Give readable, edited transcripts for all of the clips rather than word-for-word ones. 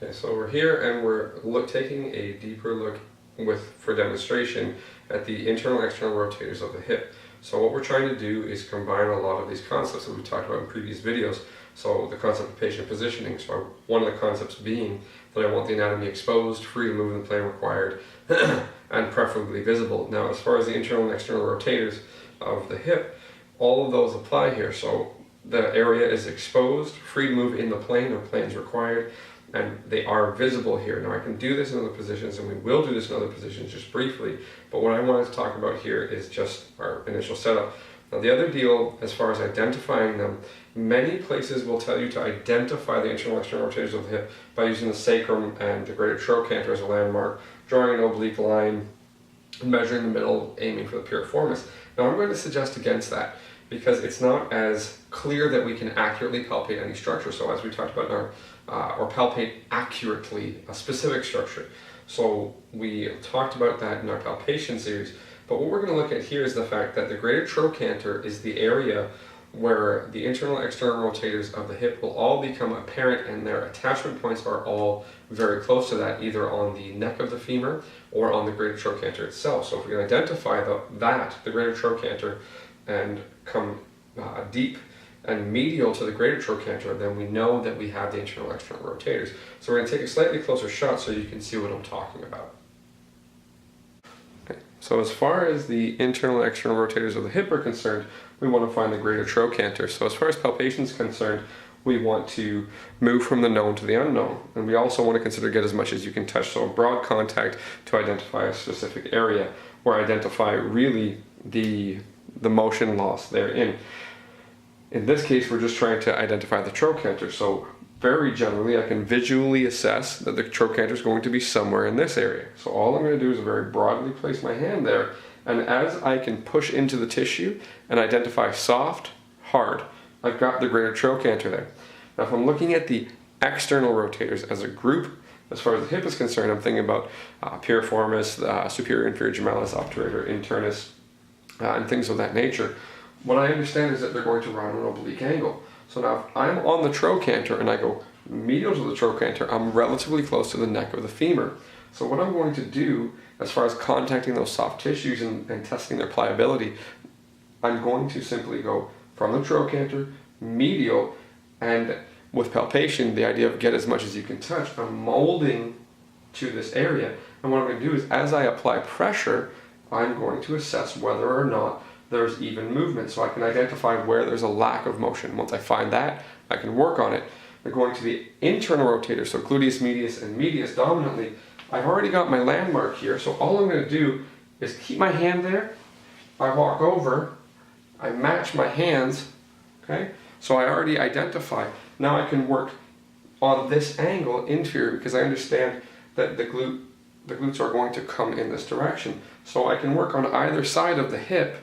Okay, so we're here and we're taking a deeper look for demonstration at the internal and external rotators of the hip. So what we're trying to do is combine a lot of these concepts that we've talked about in previous videos. So the concept of patient positioning. So one of the concepts being that I want the anatomy exposed, free to move in the plane required, and preferably visible. Now, as far as the internal and external rotators of the hip, all of those apply here. So the area is exposed, free to move in the plane, no planes required, and they are visible here. Now I can do this in other positions, and we will do this in other positions just briefly, but what I wanted to talk about here is just our initial setup. Now the other deal, as far as identifying them, many places will tell you to identify the internal and external rotators of the hip by using the sacrum and the greater trochanter as a landmark, drawing an oblique line, measuring the middle, aiming for the piriformis. Now I'm going to suggest against that, because it's not as clear that we can accurately palpate any structure. So as we talked about in our, or palpate accurately a specific structure. So we talked about that in our palpation series. But what we're going to look at here is the fact that the greater trochanter is the area where the internal and external rotators of the hip will all become apparent, and their attachment points are all very close to that, either on the neck of the femur or on the greater trochanter itself. So if we can identify the greater trochanter and come deep and medial to the greater trochanter, then we know that we have the internal and external rotators. So we're going to take a slightly closer shot so you can see what I'm talking about. Okay. So as far as the internal and external rotators of the hip are concerned, we want to find the greater trochanter. So as far as palpation is concerned, we want to move from the known to the unknown. And we also want to consider get as much as you can touch. So broad contact to identify a specific area, or identify really the motion loss therein. In this case, we're just trying to identify the trochanter. So very generally, I can visually assess that the trochanter is going to be somewhere in this area. So all I'm going to do is very broadly place my hand there, and as I can push into the tissue and identify soft, hard, I've got the greater trochanter there. Now if I'm looking at the external rotators as a group, as far as the hip is concerned, I'm thinking about piriformis, superior inferior gemellus, obturator, internus, and things of that nature. What I understand is that they're going to run on an oblique angle. So now if I'm on the trochanter and I go medial to the trochanter, I'm relatively close to the neck of the femur. So what I'm going to do, as far as contacting those soft tissues and testing their pliability, I'm going to simply go from the trochanter, medial, and with palpation, the idea of get as much as you can touch, I'm molding to this area. And what I'm going to do is, as I apply pressure, I'm going to assess whether or not there's even movement, so I can identify where there's a lack of motion. Once I find that, I can work on it. But going to the internal rotator, so gluteus medius and medius dominantly, I've already got my landmark here, so all I'm going to do is keep my hand there, I walk over, I match my hands, okay? So I already identify. Now I can work on this angle inferior, because I understand that the glutes are going to come in this direction. So I can work on either side of the hip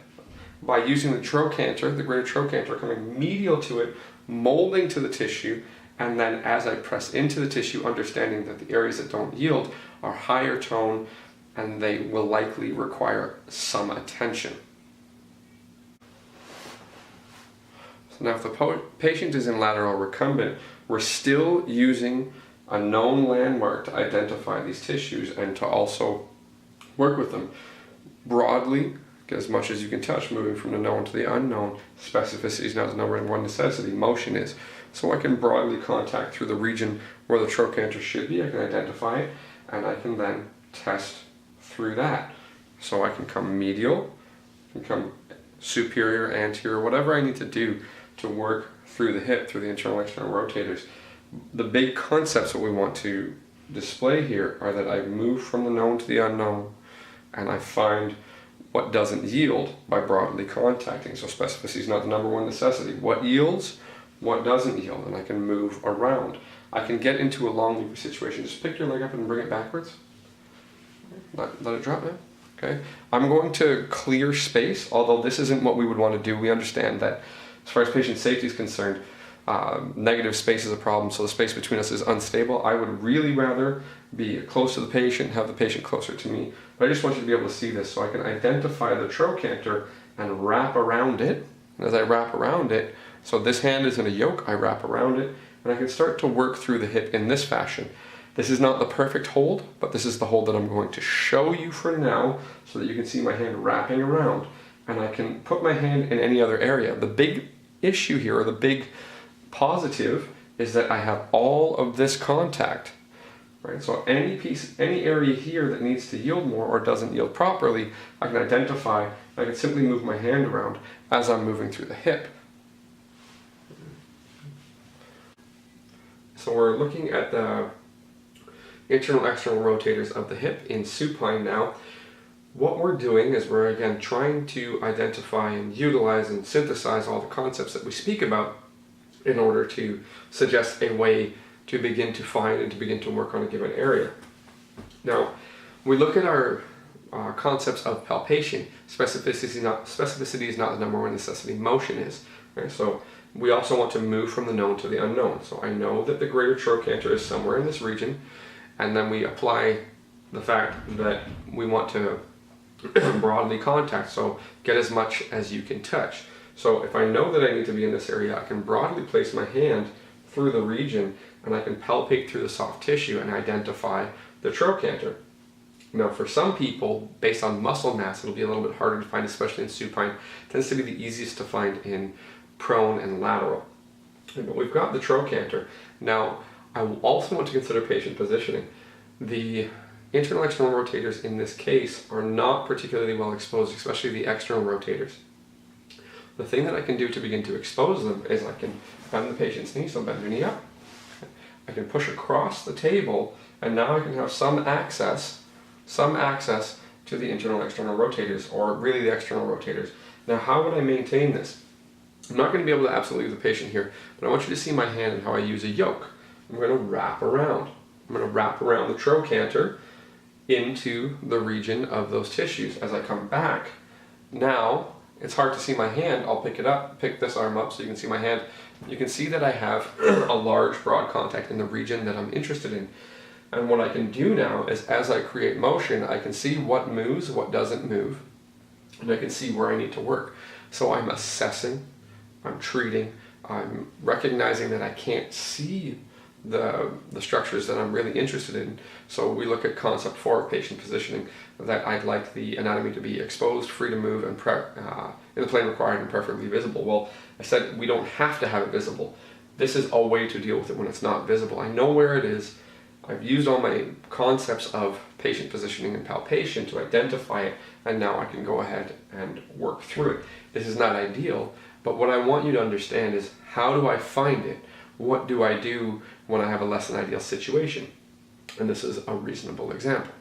by using the trochanter, the greater trochanter, coming medial to it, molding to the tissue, and then as I press into the tissue, understanding that the areas that don't yield are higher tone and they will likely require some attention. So now if the patient is in lateral recumbent, we're still using a known landmark to identify these tissues and to also work with them. Broadly, get as much as you can touch, moving from the known to the unknown. Specificity is not the number one necessity, motion is. So I can broadly contact through the region where the trochanter should be, I can identify it, and I can then test through that. So I can come medial, I can come superior, anterior, whatever I need to do to work through the hip, through the internal and external rotators. The big concepts that we want to display here are that I move from the known to the unknown, and I find what doesn't yield by broadly contacting. So specificity is not the number one necessity. What yields, what doesn't yield, and I can move around. I can get into a long lever situation. Just pick your leg up and bring it backwards. Let it drop now. Okay. I'm going to clear space, although this isn't what we would want to do. We understand that as far as patient safety is concerned, negative space is a problem, so the space between us is unstable. I would really rather be close to the patient, have the patient closer to me. But I just want you to be able to see this, so I can identify the trochanter and wrap around it. And as I wrap around it, so this hand is in a yoke, I wrap around it, and I can start to work through the hip in this fashion. This is not the perfect hold, but this is the hold that I'm going to show you for now so that you can see my hand wrapping around. And I can put my hand in any other area. The big issue here, or the big positive, is that I have all of this contact. Right? So any area here that needs to yield more or doesn't yield properly, I can identify. I can simply move my hand around as I'm moving through the hip. So we're looking at the internal external rotators of the hip in supine now. What we're doing is we're again trying to identify and utilize and synthesize all the concepts that we speak about in order to suggest a way to begin to find and to begin to work on a given area. Now, we look at our concepts of palpation. Specificity is not the number one necessity, motion is. Right? So we also want to move from the known to the unknown. So I know that the greater trochanter is somewhere in this region, and then we apply the fact that we want to broadly contact, so get as much as you can touch. So if I know that I need to be in this area, I can broadly place my hand through the region and I can palpate through the soft tissue and identify the trochanter. Now for some people, based on muscle mass, it'll be a little bit harder to find, especially in supine. It tends to be the easiest to find in prone and lateral. But we've got the trochanter. Now I will also want to consider patient positioning. The internal external rotators in this case are not particularly well exposed, especially the external rotators. The thing that I can do to begin to expose them is I can bend the patient's knee, so bend your knee up. I can push across the table, and now I can have some access to the internal external rotators, or really the external rotators. Now how would I maintain this? I'm not going to be able to absolutely leave the patient here, but I want you to see my hand and how I use a yoke. I'm going to wrap around. I'm going to wrap around the trochanter into the region of those tissues. As I come back, now it's hard to see my hand. I'll pick it up, pick this arm up so you can see my hand. You can see that I have a large broad contact in the region that I'm interested in. And what I can do now is, as I create motion, I can see what moves, what doesn't move, and I can see where I need to work. So I'm assessing, I'm treating, I'm recognizing that I can't see the structures that I'm really interested in. So we look at concept 4 of patient positioning, that I'd like the anatomy to be exposed, free to move, and in the plane required and preferably visible. Well, I said we don't have to have it visible. This is a way to deal with it when it's not visible. I know where it is. I've used all my concepts of patient positioning and palpation to identify it, and now I can go ahead and work through it. This is not ideal, but what I want you to understand is, how do I find it? What do I do when I have a less than ideal situation? And this is a reasonable example.